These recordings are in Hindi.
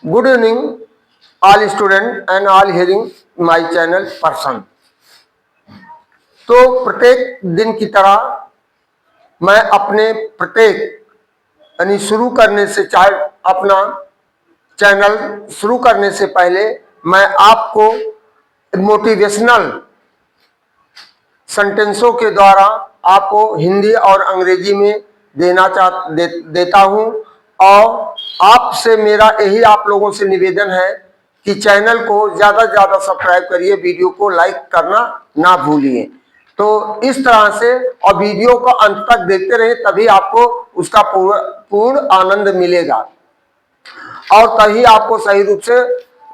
Good evening, all student and all hearing my channel person. तो प्रत्येक दिन की तरह मैं अपने प्रत्येक यानी शुरू करने से चाहे अपना चैनल शुरू करने से पहले मैं आपको मोटिवेशनल सेंटेंसों के द्वारा आपको हिंदी और अंग्रेजी में देता हूं और आपसे मेरा यही आप लोगों से निवेदन है कि चैनल को ज़्यादा से ज़्यादा सब्सक्राइब करिए, वीडियो को लाइक करना ना भूलिए। तो इस तरह से और वीडियो को अंत तक देखते रहिए, तभी आपको उसका पूर्ण आनंद मिलेगा और तभी आपको सही रूप से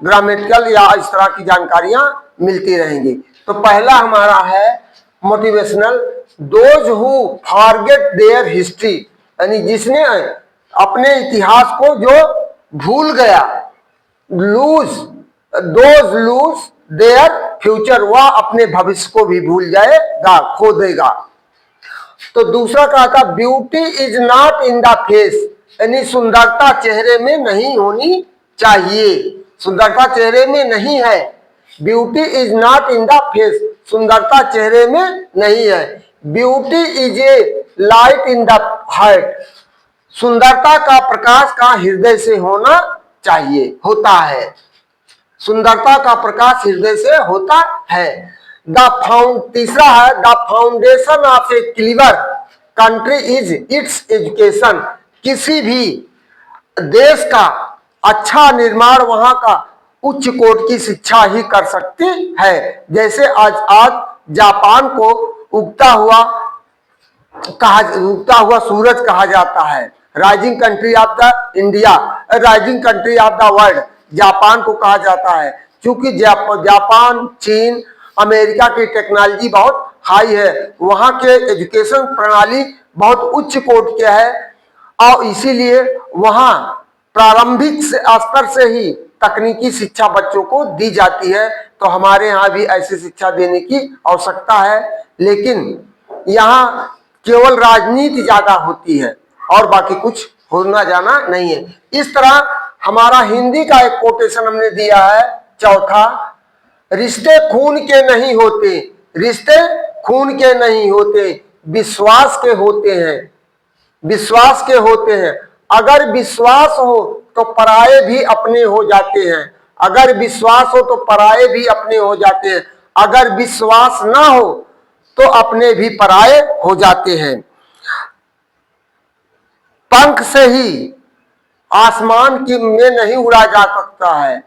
ग्रामेटिकल या इस तरह की जानकारियां मिलती रहेंगी। तो पहला हमारा है motivational, those who forget there history, यानी जिसने अपने इतिहास को जो भूल गया, दोज लूज देयर फ्यूचर, वह अपने भविष्य को भी भूल जाएगा, खो देगा। तो दूसरा कहा था beauty is not in the face, यानी सुंदरता चेहरे में नहीं होनी चाहिए, सुंदरता चेहरे में नहीं है। Beauty is not in the face, सुंदरता चेहरे में नहीं है। Beauty is a light in the heart, सुंदरता का प्रकाश का हृदय से होना चाहिए, होता है। सुंदरता का प्रकाश हृदय से होता है। तीसरा है the foundation of a clever country is its education, किसी भी देश का अच्छा निर्माण वहां का उच्च कोटि की शिक्षा ही कर सकती है। जैसे आज जापान को उगता हुआ सूरज कहा जाता है, rising country of the India, rising country of the world Japan को कहा जाता है, क्योंकि जापान, चीन, अमेरिका की टेक्नोलॉजी बहुत हाई है, वहां के एजुकेशन प्रणाली बहुत उच्च कोटि के है और इसीलिए वहां प्रारंभिक स्तर से ही तकनीकी शिक्षा बच्चों को दी जाती है। तो हमारे यहाँ भी ऐसी शिक्षा देने की आवश्यकता है, लेकिन यहाँ केवल राजनीति ज्यादा होती है और बाकी कुछ होना जाना नहीं है। इस तरह हमारा हिंदी का एक कोटेशन हमने दिया है, चौथा, रिश्ते खून के नहीं होते, रिश्ते खून के नहीं होते, विश्वास के होते हैं, विश्वास के होते हैं। अगर विश्वास हो तो पराये भी अपने हो जाते हैं, अगर विश्वास हो तो पराये भी अपने हो जाते हैं, अगर विश्वास ना हो तो अपने भी पराये हो जाते हैं। पंख से ही आसमान में नहीं उड़ा जा सकता है,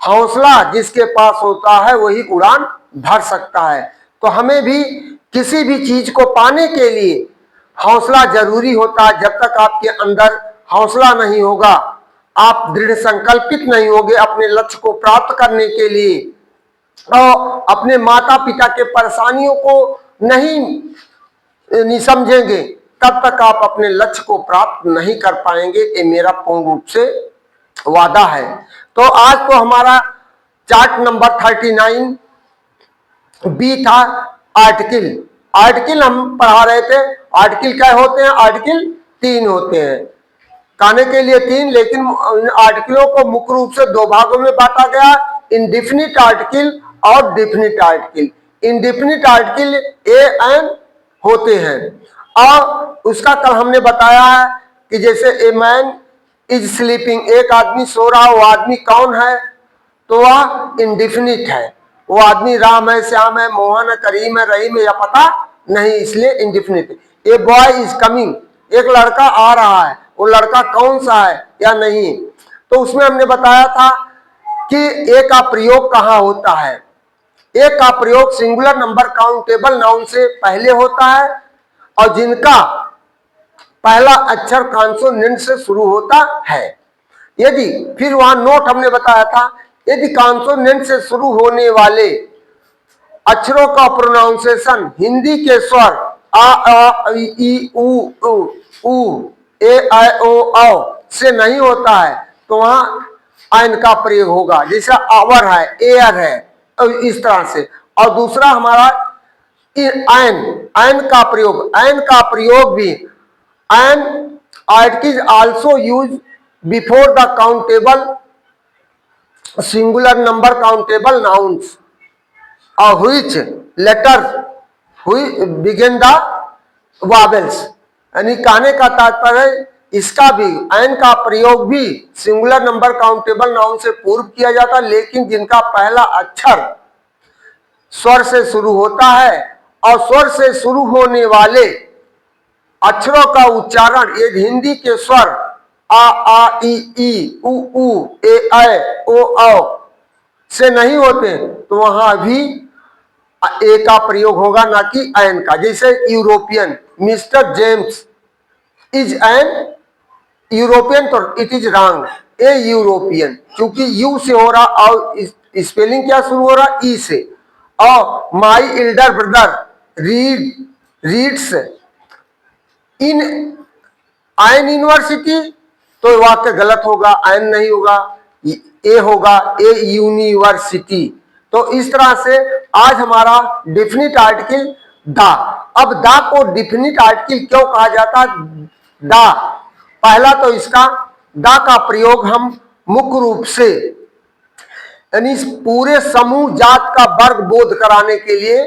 हौसला जिसके पास होता है वही उड़ान भर सकता है। तो हमें भी किसी भी चीज को पाने के लिए हौसला जरूरी होता है। जब तक आपके अंदर हौसला नहीं होगा, आप दृढ़ संकल्पित नहीं होगे अपने लक्ष्य को प्राप्त करने के लिए और अपने माता पिता के परेशानियों को नहीं समझेंगे, तब तक आप अपने लक्ष्य को प्राप्त नहीं कर पाएंगे। ये मेरा पूर्ण रूप से वादा है। तो आज तो हमारा चार्ट नंबर 39 बी था आर्टिकल। आर्टिकल हम पढ़ा रहे थे। आर्टिकल क्या होते हैं? आर्टिकल 3 होते हैं, कहने के लिए 3, लेकिन आर्टिकलों को मुख्य रूप से 2 भागों में बांटा गया, इंडेफिनिट आर्टिकल और definite article. Indefinite article A N होते हैं और उसका कल हमने बताया है कि जैसे ए मैन इज स्लीपिंग, एक आदमी सो रहा, वो आदमी कौन है? तो वह इंडेफिनिट है, वो आदमी राम है, श्याम है, मोहन है, करीम है, रहीम है, या पता नहीं, इसलिए indefinite. A boy is coming, एक लड़का आ रहा है, वो लड़का कौन सा है या नहीं। तो उसमें हमने बताया था कि ए का प्रयोग कहाँ होता है। ए का प्रयोग सिंगुलर नंबर काउंटेबल नाउन से पहले होता है और जिनका पहला अक्षर कॉन्सोनेंट से शुरू होता है। यदि फिर वहां नोट हमने बताया था, यदि कॉन्सोनेंट से शुरू होने वाले अक्षरों का प्रोनाउंसिएशन हिंदी के स्वर आ ई उ ए आई ओ औ से नहीं होता है तो वहां आयन का प्रयोग होगा, जैसा आवर है, एयर है, इस तरह से। और दूसरा हमारा आयन का प्रयोग भी an article also use before the countable singular number countable nouns और which letters begin the vowels. यानी कहने का तात्पर्य इसका भी एन का प्रयोग भी सिंगुलर नंबर काउंटेबल नाउन से पूर्व किया जाता, लेकिन जिनका पहला अक्षर स्वर से शुरू होता है और स्वर से शुरू होने वाले अक्षरों का उच्चारण यदि हिंदी के स्वर आ ई उ ए ओ से नहीं होते तो वहां भी ए का प्रयोग होगा, ना कि एन का। जैसे European, mister James is an European, तो it is wrong, a European, क्योंकि यू से हो रहा और स्पेलिंग क्या शुरू हो रहा ई से। और my elder brother reads in an university, तो वाक्य गलत होगा, एन नहीं होगा, ए होगा, ए यूनिवर्सिटी। तो इस तरह से आज हमारा डिफिनिट आर्टिकल द। अब द को डिफिनिट आर्टिकल क्यों कहा जाता? द पहला तो इसका द का प्रयोग हम मुख्य रूप से यानी पूरे समूह जात का वर्ग बोध कराने के लिए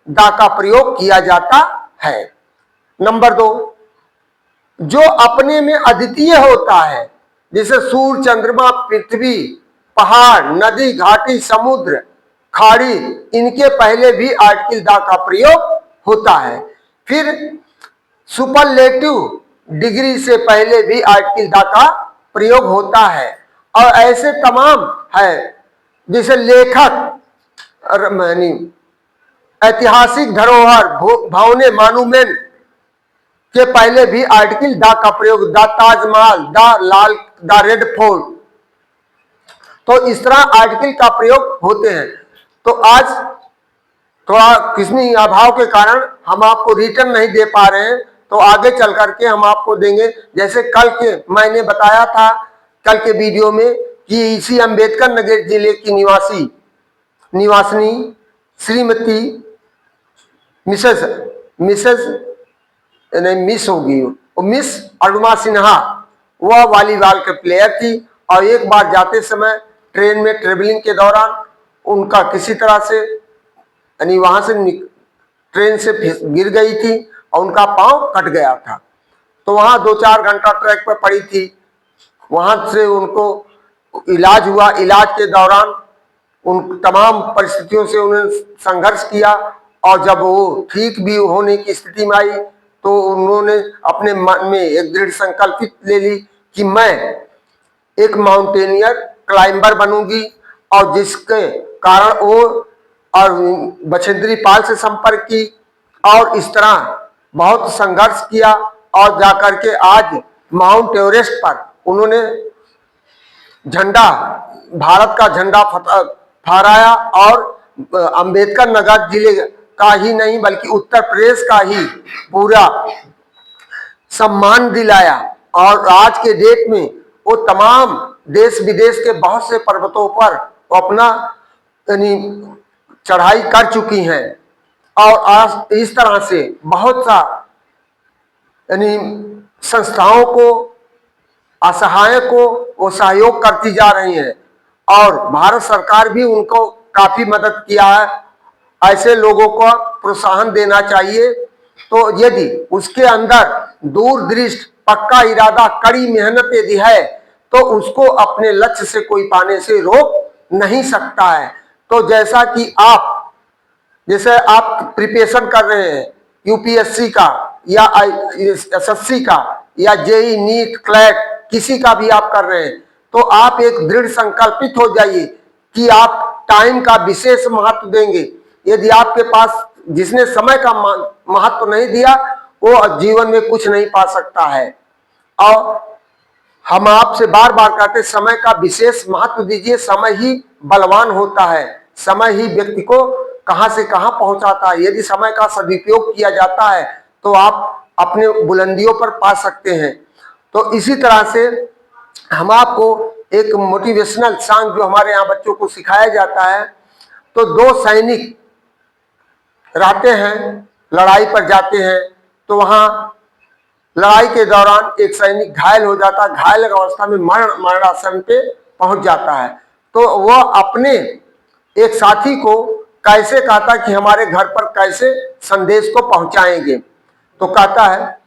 द का प्रयोग किया जाता है। नंबर 2, जो अपने में अद्वितीय होता है, जैसे सूर्य, चंद्रमा, पृथ्वी, पहाड़, नदी, घाटी, समुद्र, खाड़ी, इनके पहले भी आर्टिकल द का प्रयोग होता है। फिर सुपरलेटिव डिग्री से पहले भी आर्टिकल द का प्रयोग होता है। और ऐसे तमाम है, जैसे लेखक, ऐतिहासिक धरोहर, भवने, मॉन्यूमेंट के पहले भी आर्टिकल द का प्रयोग, the Taj Mahal, the red fort, तो इस तरह आर्टिकल का प्रयोग होते हैं। तो आज थोड़ा किसी अभाव के कारण हम आपको रिटर्न नहीं दे पा रहे हैं, तो आगे चल करके हम आपको देंगे। जैसे कल के मैंने बताया था कल के वीडियो में कि इसी अंबेडकर नगर जिले की निवासिनी श्रीमती मिस होगी मिस अरुणा सिन्हा, वह वॉलीबॉल के प्लेयर थी। और एक बार जाते समय ट्रेन में ट्रेवलिंग के दौरान उनका किसी तरह से यानी वहां से ट्रेन से गिर गई थी और उनका पांव कट गया था। तो वहां 2-4 घंटा ट्रैक पर पड़ी थी। वहां से उनको इलाज हुआ। इलाज के दौरान उन तमाम परिस्थितियों से उन्होंने संघर्ष किया और जब वो ठीक भी होने की स्थिति में आई तो उन्होंने अपने मन में एक दृढ़ संकल्पित ले ली कि मैं एक माउंटेनियर क्लाइंबर बनूंगी। और जिसके कारण वो और बछेंद्री पाल से संपर्क की और इस तरह बहुत संघर्ष किया और जाकर के आज माउंट एवरेस्ट पर उन्होंने झंडा, भारत का झंडा फहराया और अंबेडकर नगर जिले का ही नहीं बल्कि उत्तर प्रदेश का ही पूरा सम्मान दिलाया। और आज के डेट में वो तमाम देश विदेश के बहुत से पर्वतों पर वो अपना यानी चढ़ाई कर चुकी हैं और आज इस तरह से बहुत सा यानी संस्थाओं को, असहाय को वो सहयोग करती जा रही हैं और भारत सरकार भी उनको काफी मदद किया है। ऐसे लोगों को प्रोत्साहन देना चाहिए। तो यदि उसके अंदर दूरदृष्टि, पक्का इरादा, कड़ी मेहनत यदि है तो उसको अपने लक्ष्य से कोई पाने से रोक नहीं सकता है। तो जैसा कि जैसे आप प्रिपरेशन कर रहे हैं यूपीएससी का या एसएससी का या जेई, नीट, क्लैट, किसी का भी आप कर रहे हैं तो आप एक दृढ़ संकल्पित हो जाइए कि आप टाइम का विशेष महत्व देंगे। यदि आपके पास जिसने समय का महत्व नहीं दिया वो जीवन में कुछ नहीं पा सकता है। और हम आपसे बार बार कहते समय का विशेष महत्व दीजिए। समय ही बलवान होता है, समय ही व्यक्ति को कहां से कहां पहुंचाता है। यदि समय का सदुपयोग किया जाता है तो आप अपने बुलंदियों पर पा सकते हैं। तो इसी तरह से हम आपको एक मोटिवेशनल सॉन्ग जो हमारे यहाँ बच्चों को सिखाया जाता है, तो 2 सैनिक रहते हैं, लड़ाई पर जाते हैं तो वहां लड़ाई के दौरान एक सैनिक घायल हो जाता, घायल अवस्था में मरणासन पे पहुंच जाता है, तो वह अपने एक साथी को कैसे कहता कि हमारे घर पर कैसे संदेश को पहुंचाएंगे। तो कहता है,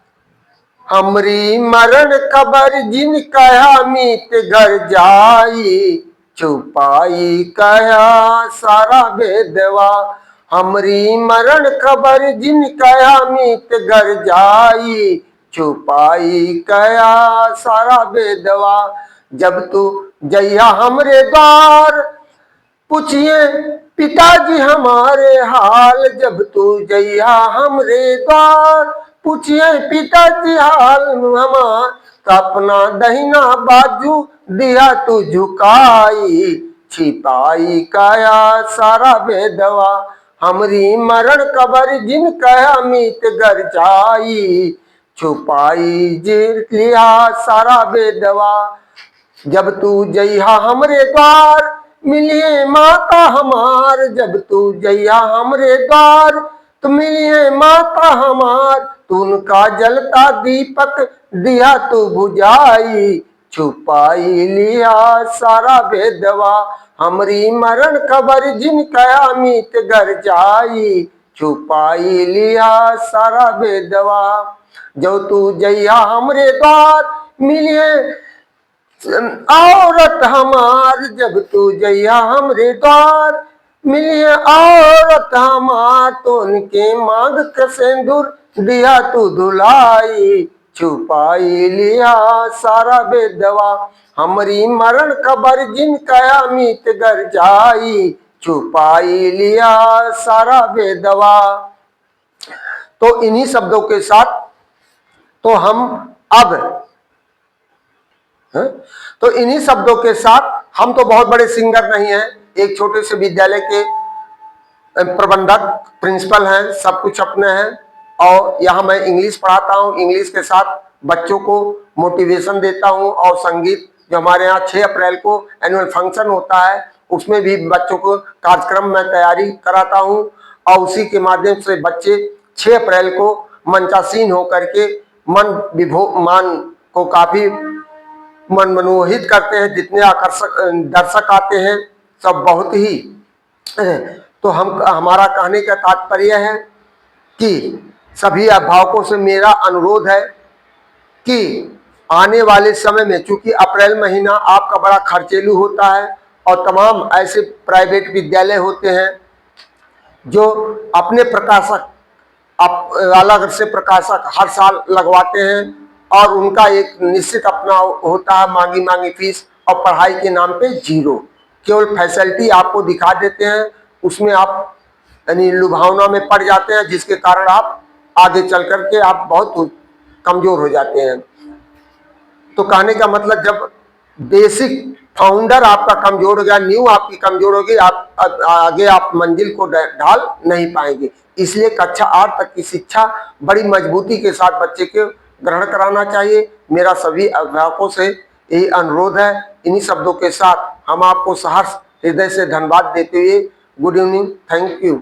हमरी मरण खबर जिन कहा मीत घर जाई, छुपाई कहा सारा बेदवा। हमरी मरण खबर जिन कहा मीत घर जाई, छुपाई कया सारा बेदवा। जब तू जइया हमरे द्वार, पूछिए पिताजी हमारे हाल। जब तू जइया हमरे द्वार, पूछिए पिताजी हाल हमार। तो अपना दहिना बाजू दिया तू झुकाई, छिपाई काया सारा बेदवा। हमरी मरण कबर जिन कया मीत घर जाई, छुपाई जिर लिया सारा बेदवा। जब तू जइहा हमरे द्वार, मिलिए माता हमार। जब तू जइहा हमरे द्वार, तो मिलिए माता हमार। तू उनका जलता दीपक दिया तू बुझाई, छुपाई लिया सारा बेदवा। हमरी मरण खबर जिन कया मीत घर जाई, छुपाई लिया सारा बेदवा। जो तू जइहा हमरे द्वार, मिलिए औरत हमार। जब तू जइया हमरे द्वार, मिलिए औरत हमार। तो उनके मांग के सिंदूर दिया तू धुलाई, छुपाई लिया सारा बेदवा। हमरी मरण खबर जिन कया मीत घर जाई, छुपाई लिया सारा बेदवा। तो इन्हीं शब्दों के साथ तो हम अब तो इन्हीं शब्दों के साथ, हम तो बहुत बड़े सिंगर नहीं हैं, एक छोटे से विद्यालय के प्रबंधक प्रिंसिपल हैं, सब कुछ अपने हैं। और यहाँ मैं इंग्लिश पढ़ाता हूँ, इंग्लिश के साथ बच्चों को मोटिवेशन देता हूँ। और संगीत जो हमारे यहाँ 6 अप्रैल को एनुअल फंक्शन होता है, उसमें भी बच्चों को कार्यक्रम में तैयारी कराता हूँ। और उसी के माध्यम से बच्चे 6 अप्रैल को मंचासीन होकर के मान को काफी मन मनमोहित करते हैं। जितने आकर्षक दर्शक आते हैं सब बहुत ही। तो हमारा कहने का तात्पर्य है कि सभी अभिभावकों से मेरा अनुरोध है कि आने वाले समय में, चूंकि अप्रैल महीना आपका बड़ा खर्चेलू होता है और तमाम ऐसे प्राइवेट विद्यालय होते हैं जो अपने प्रकाशक अलग से प्रकाशक हर साल लगवाते हैं, और उनका एक निश्चित अपना होता है मांगी फीस, और पढ़ाई के नाम पे जीरो। केवल फैसिलिटी आपको दिखा देते हैं, उसमें आप यानी लुभावना में पड़ जाते हैं, जिसके कारण आप आगे चल करके आप बहुत कमजोर हो जाते हैं। तो कहने का मतलब, जब बेसिक फाउंडर आपका कमजोर हो गया, नींव आपकी कमजोर होगी, आप आगे आप मंजिल को ढाल नहीं पाएंगे। इसलिए कक्षा 8 तक की शिक्षा बड़ी मजबूती के साथ बच्चे के ग्रहण कराना चाहिए। मेरा सभी अभिभावकों से यही अनुरोध है। इन्हीं शब्दों के साथ हम आपको सहर्ष हृदय से धन्यवाद देते हुए गुड इवनिंग, थैंक यू।